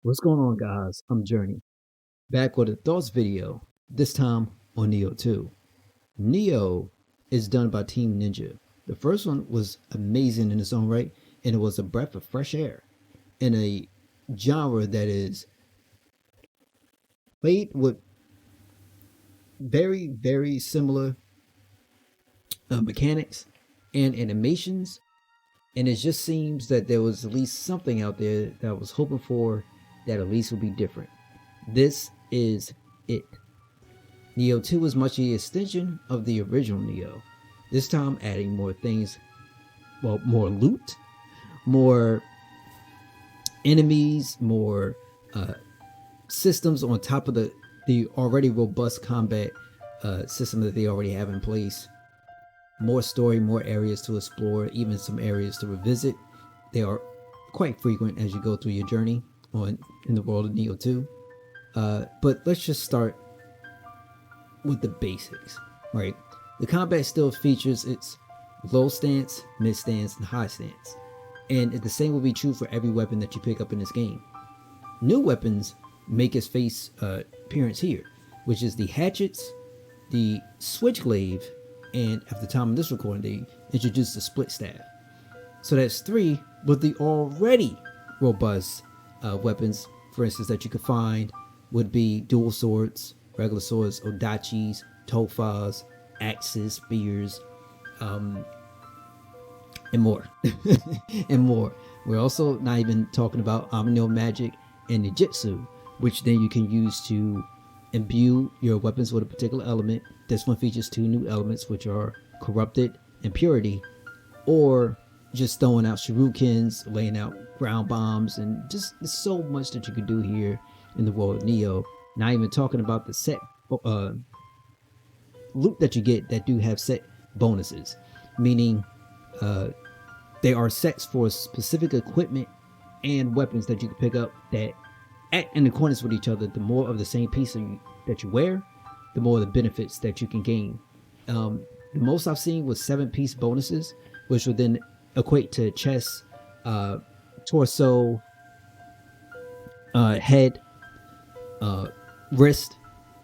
What's going on, guys? I'm Journey, back with a thoughts video, this time on Nioh 2. Nioh is done by Team Ninja. The first one was amazing in its own right, and it was a breath of fresh air in a genre that is played with very similar mechanics and animations, and it just seems that there was at least something out there that I was hoping for that at least would be different. This is it. Nioh 2 is much the extension of the original Nioh, this time adding more things, well, more loot, more enemies, more systems on top of the already robust combat system that they already have in place. More story, more areas to explore, even some areas to revisit. They are quite frequent as you go through your journey in the world of Nioh 2. But let's just start with the basics, right? The combat still features its low stance, mid stance, and high stance. And the same will be true for every weapon that you pick up in this game. New weapons make its face appearance here, which is the hatchets, the switchglaive, and at the time of this recording, they introduced the split staff. So that's three, but the already robust weapons, for instance, that you could find would be dual swords, regular swords, odachis, tofas, axes, spears, and more. And more. We're also not even talking about Amino magic and Ninjutsu, which then you can use to imbue your weapons with a particular element. This one features two new elements, which are corrupted and purity, or just throwing out shurikens, laying out ground bombs, and just so much that you can do here in the world of Nioh. Not even talking about the set loot that you get that do have set bonuses, meaning they are sets for specific equipment and weapons that you can pick up that act in accordance with each other. The more of the same piece that you wear, the more of the benefits that you can gain. The most I've seen was 7-piece bonuses, which would then equate to chest, torso, head, wrist,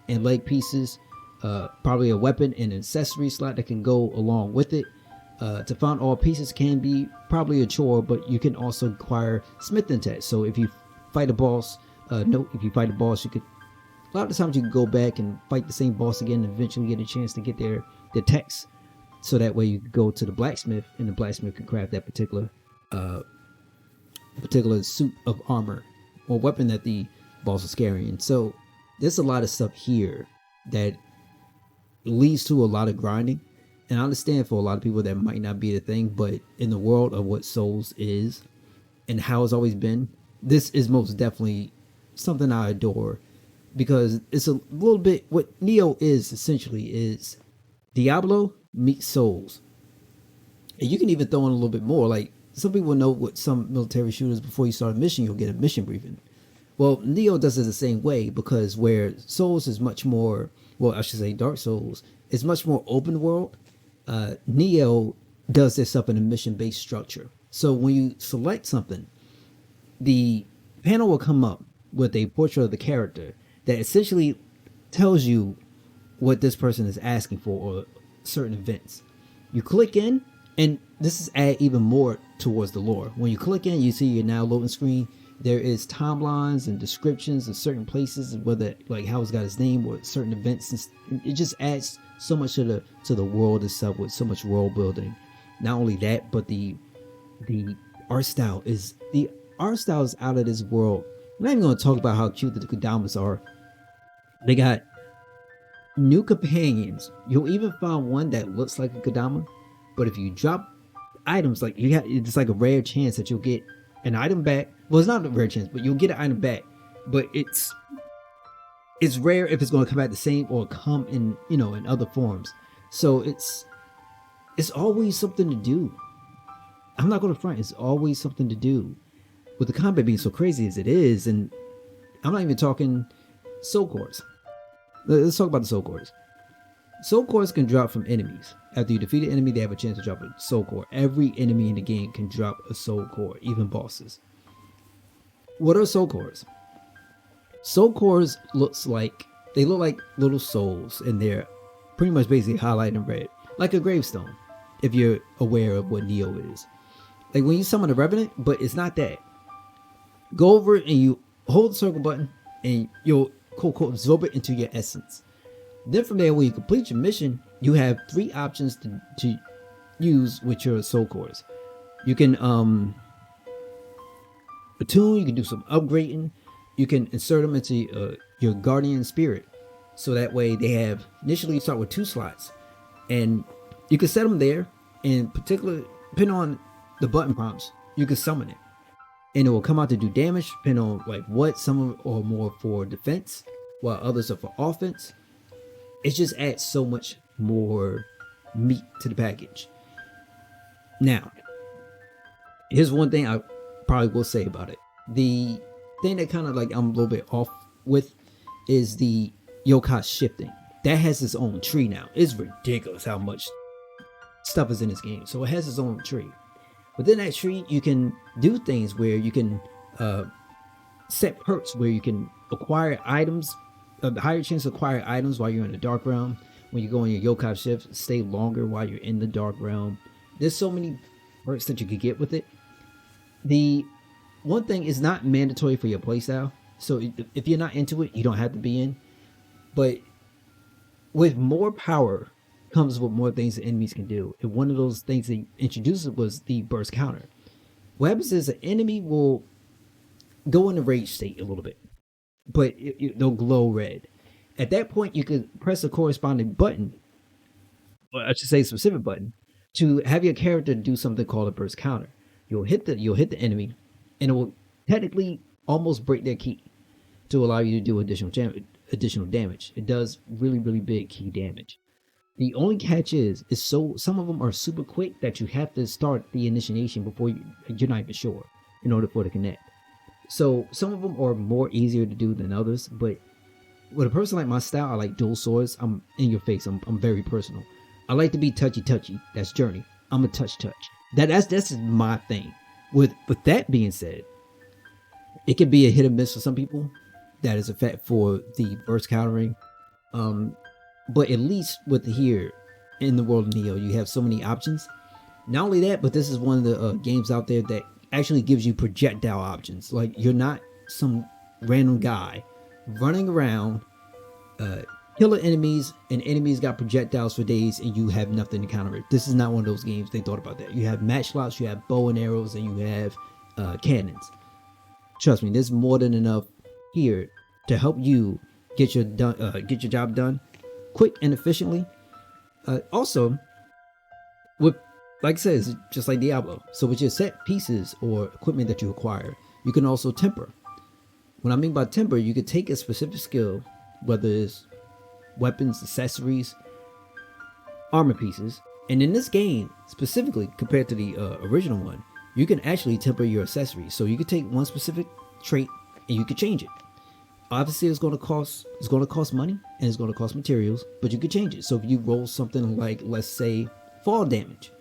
and leg pieces. Probably a weapon and accessory slot that can go along with it. To find all pieces can be probably a chore, but you can also acquire smithing techs. So if you fight a boss, if you fight a boss, you could, a lot of times you can go back and fight the same boss again and eventually get a chance to get their techs. So that way you can go to the blacksmith, and the blacksmith can craft that particular suit of armor or weapon that the boss is carrying. So there's a lot of stuff here that leads to a lot of grinding. And I understand for a lot of people that might not be the thing, but in the world of what Souls is and how it's always been, this is most definitely something I adore, because it's a little bit what Nioh is essentially is Diablo meets Souls. And you can even throw in a little bit more. Like, some people know what some military shooters, before you start a mission, you'll get a mission briefing. Well, Nioh does it the same way, because where Souls is much more, well, I should say Dark Souls is much more open world. Nioh does this up in a mission-based structure. So when you select something, the panel will come up with a portrait of the character that essentially tells you what this person is asking for or certain events. You click in, and this is add even more towards the lore. When you click in, you see your now loading screen. There is timelines and descriptions of certain places, whether like how it's got its name or certain events. It just adds so much to the world itself with so much world building. Not only that, but the art style is out of this world. I'm not even going to talk about how cute the Kudamas are. They got new companions. You'll even find one that looks like a Kodama, but if you drop items, like it's like a rare chance that you'll get an item back. Well, it's not a rare chance, but you'll get an item back. But it's rare if it's going to come back the same or come in, in other forms. So it's always something to do. I'm not going to front. It's always something to do. With the combat being so crazy as it is, and I'm not even talking soul cores. Let's talk about the soul cores. Soul cores can drop from enemies. After you defeat an enemy, they have a chance to drop a soul core. Every enemy in the game can drop a soul core, even bosses. What are soul cores? Soul cores look like little souls, and they're pretty much basically highlighted in red, like a gravestone. If you're aware of what Nioh is, like when you summon a revenant, but it's not that. Go over and you hold the circle button, and you'll quote unquote absorb it into your essence. Then from there, when you complete your mission, you have three options to use with your soul cores. You can attune, you can do some upgrading, you can insert them into your guardian spirit. So that way they have, initially you start with 2 slots, and you can set them there, and particular, depending on the button prompts, you can summon it. And it will come out to do damage, depending on like what, some are more for defense, while others are for offense. It just adds so much more meat to the package. Now, here's one thing I probably will say about it. The thing that kind of like I'm a little bit off with is the yokai shifting. That has its own tree now. It's ridiculous how much stuff is in this game. So it has its own tree. Within that tree, you can do things where you can set perks where you can acquire items, a higher chance to acquire items while you're in the dark realm. When you go on your yokai shift, stay longer while you're in the dark realm. There's so many perks that you could get with it. The one thing is not mandatory for your playstyle. So if you're not into it, you don't have to be in. But with more power comes with more things that enemies can do. And one of those things they introduced was the burst counter. What happens is an enemy will go in a rage state a little bit, but they'll glow red. At that point, you could press a corresponding button, or I should say a specific button, to have your character do something called a burst counter. You'll hit the enemy, and it will technically almost break their key to allow you to do additional damage. It does really, really big key damage. The only catch is so some of them are super quick that you have to start the initiation before you're not even sure in order for it to connect. So some of them are more easier to do than others, but with a person like my style, I like dual swords. I'm in your face. I'm very personal. I like to be touchy. That's Journey. I'm a touch. That's my thing. With that being said, it can be a hit or miss for some people. That is a fact for the burst countering. But at least with here in the world of Nioh, you have so many options. Not only that, but this is one of the games out there that actually gives you projectile options. Like you're not some random guy running around killing enemies, and enemies got projectiles for days and you have nothing to counter it. This is not one of those games. They thought about that. You have matchlocks, you have bow and arrows, and you have cannons. Trust me, there's more than enough here to help you get your job done quick and efficiently. Also, with, like I said, it's just like Diablo. So with your set pieces or equipment that you acquire, you can also temper. What I mean by temper, you could take a specific skill, whether it's weapons, accessories, armor pieces, and in this game specifically compared to the original one, you can actually temper your accessories. So you could take one specific trait and you could change it. Obviously, it's going to cost money and it's going to cost materials, but you could change it. So if you roll something like, let's say, fall damage,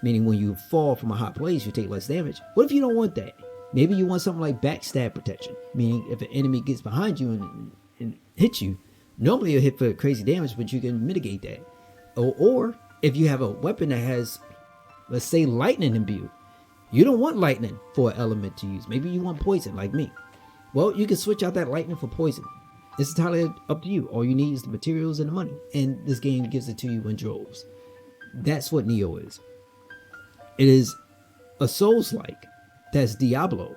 meaning when you fall from a hot place, you take less damage. What if you don't want that? Maybe you want something like backstab protection, meaning if an enemy gets behind you and hits you, normally you'll hit for crazy damage, but you can mitigate that. Or if you have a weapon that has, let's say, lightning imbued, you don't want lightning for an element to use. Maybe you want poison like me. Well, you can switch out that lightning for poison. It's entirely up to you. All you need is the materials and the money, and this game gives it to you in droves. That's what Nioh is. It is a Souls-like that's Diablo.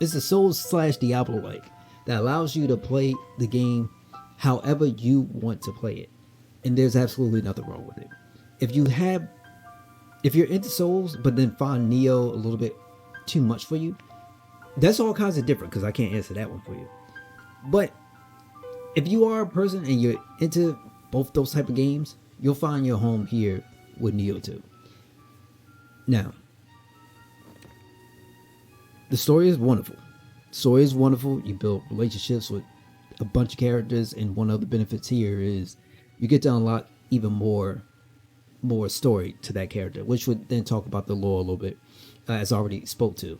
It's a Souls/Diablo-like that allows you to play the game however you want to play it, and there's absolutely nothing wrong with it. If you're into Souls but then find Nioh a little bit too much for you, that's all kinds of different, because I can't answer that one for you. But if you are a person and you're into both those type of games, you'll find your home here with Nioh 2. Now, the story is wonderful. You build relationships with a bunch of characters, and one of the benefits here is you get to unlock even more story to that character, which would then talk about the lore a little bit, as I already spoke to.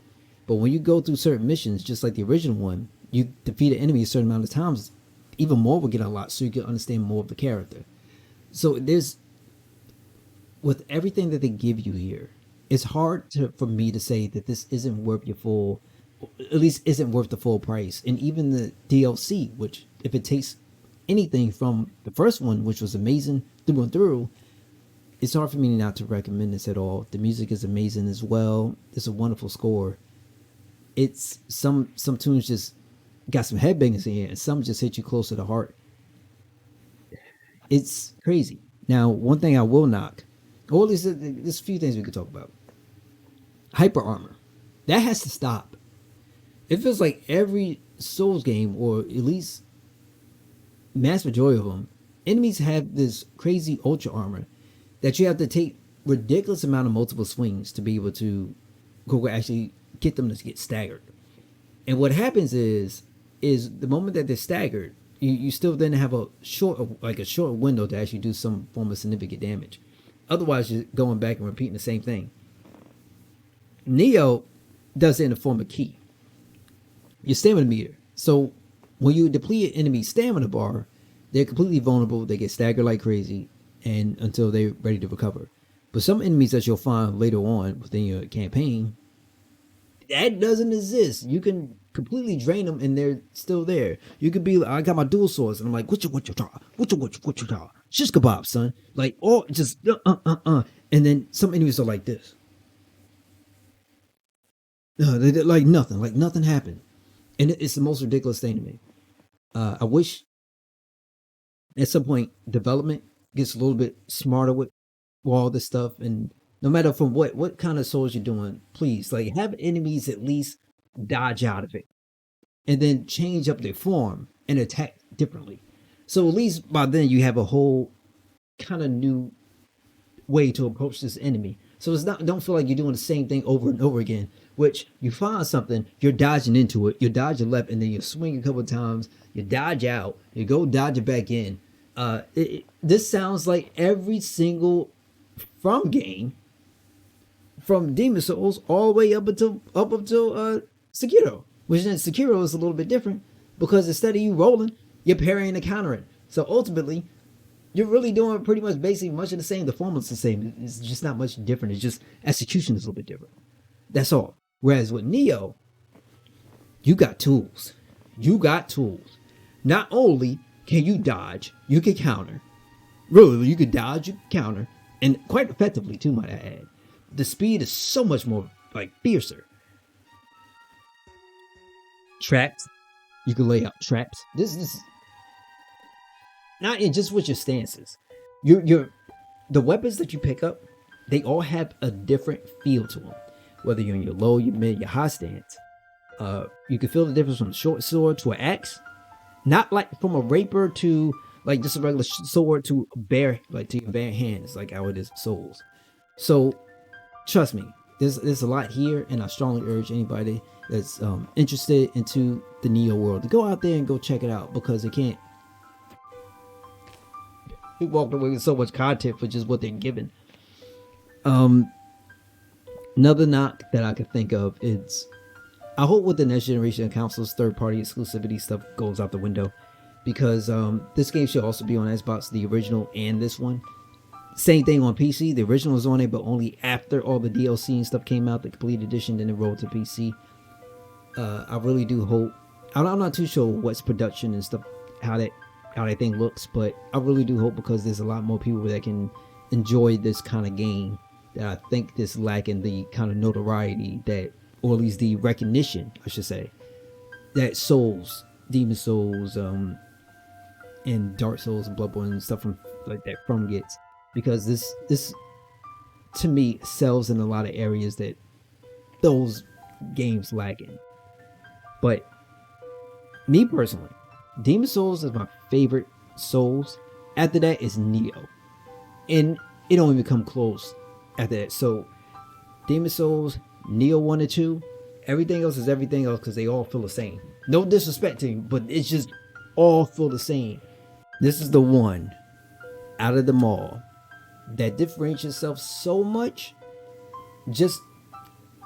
But when you go through certain missions, just like the original one, you defeat an enemy a certain amount of times, even more will get unlocked, so you can understand more of the character. So there's, with everything that they give you here, it's hard for me to say that this isn't worth your full, at least isn't worth the full price. And even the DLC, which if it takes anything from the first one, which was amazing through and through, it's hard for me not to recommend this at all. The music is amazing as well. It's a wonderful score. It's some tunes just got some headbangers in here, and some just hit you close to the heart. It's crazy. Now, one thing I will knock, or at least there's a few things we could talk about. Hyper armor, that has to stop. It feels like every Souls game, or at least mass majority of them, enemies have this crazy ultra armor that you have to take ridiculous amount of multiple swings to be able to go actually get them to get staggered. And what happens is the moment that they're staggered, you still then have a short window to actually do some form of significant damage. Otherwise, you're going back and repeating the same thing. Nioh does it in the form of ki, your stamina meter. So when you deplete an enemy's stamina bar, they're completely vulnerable. They get staggered like crazy, and until they're ready to recover. But some enemies that you'll find later on within your campaign, that doesn't exist. You can completely drain them and they're still there. You could be like, I got my dual swords, and I'm like, what you talk? Shish kebab, son. Like, oh, just and then some enemies are like this. They did like nothing happened, and it's the most ridiculous thing to me. I wish at some point development gets a little bit smarter with all this stuff, and no matter from what kind of souls you're doing, please like have enemies at least dodge out of it, and then change up their form and attack differently. So at least by then you have a whole kind of new way to approach this enemy. So it's not, don't feel like you're doing the same thing over and over again. Which you find something, you're dodging into it, you dodge your left, and then you swing a couple of times, you dodge out, you go dodge it back in. This sounds like every single From game, from Demon Souls all the way up until Sekiro. Which then Sekiro is a little bit different because instead of you rolling, you're parrying and countering. So ultimately, you're really doing pretty much basically much of the same. The formula's the same. It's just not much different. It's just execution is a little bit different. That's all. Whereas with Nioh, you got tools. You got tools. Not only can you dodge, you can counter. Really, you can dodge, you can counter, and quite effectively too, might I add. The speed is so much more like fiercer. Traps. You can lay out traps. This is not just with your stances. The weapons that you pick up, they all have a different feel to them. Whether you're in your low, your mid, your high stance. You can feel the difference from a short sword to an axe. Not like from a rapier to like just a regular sword to bare, like to your bare hands, like how it is Souls. So trust me, there's a lot here, and I strongly urge anybody that's interested into the Nioh world to go out there and go check it out, because it can't. We walked away with so much content for just what they're given. Another knock that I could think of is, I hope with the next generation of consoles, third-party exclusivity stuff goes out the window, because this game should also be on Xbox, the original and this one. Same thing on PC. The original was on it, but only after all the DLC and stuff came out, the complete edition, then it rolled to PC. I really do hope. I'm not too sure what's production and stuff, how that thing looks, but I really do hope, because there's a lot more people that can enjoy this kind of game, that I think this lacking the kind of notoriety that, or at least the recognition, I should say, that Souls, Demon Souls, and Dark Souls and Bloodborne and stuff from like that From gets, because this to me sells in a lot of areas that those games lack in. But me personally, Demon Souls is my favorite Souls. After that is Nioh, and it don't even come close after that. So Demon Souls, Nioh 1 and 2, everything else is everything else, because they all feel the same. No disrespect to him, but it's just all feel the same. This is the one out of them all that differentiates itself so much just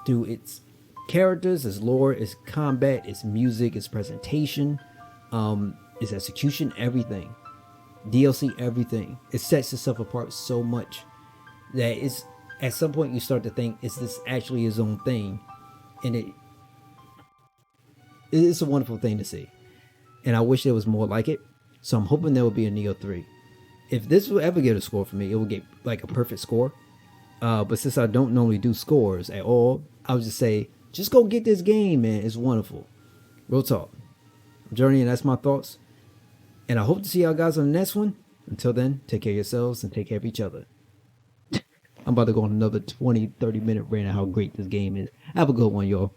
through its characters, its lore, its combat, its music, its presentation, its execution, everything. DLC, everything. It sets itself apart so much that it's at some point you start to think, is this actually his own thing? And it's a wonderful thing to see. And I wish there was more like it. So I'm hoping there will be a Nioh 3. If this will ever get a score for me, it will get like a perfect score. But since I don't normally do scores at all, I would just say, just go get this game, man. It's wonderful. Real talk. Journey, and that's my thoughts. And I hope to see y'all guys on the next one. Until then, take care of yourselves and take care of each other. I'm about to go on another 20, 30-minute rant on how great this game is. Have a good one, y'all.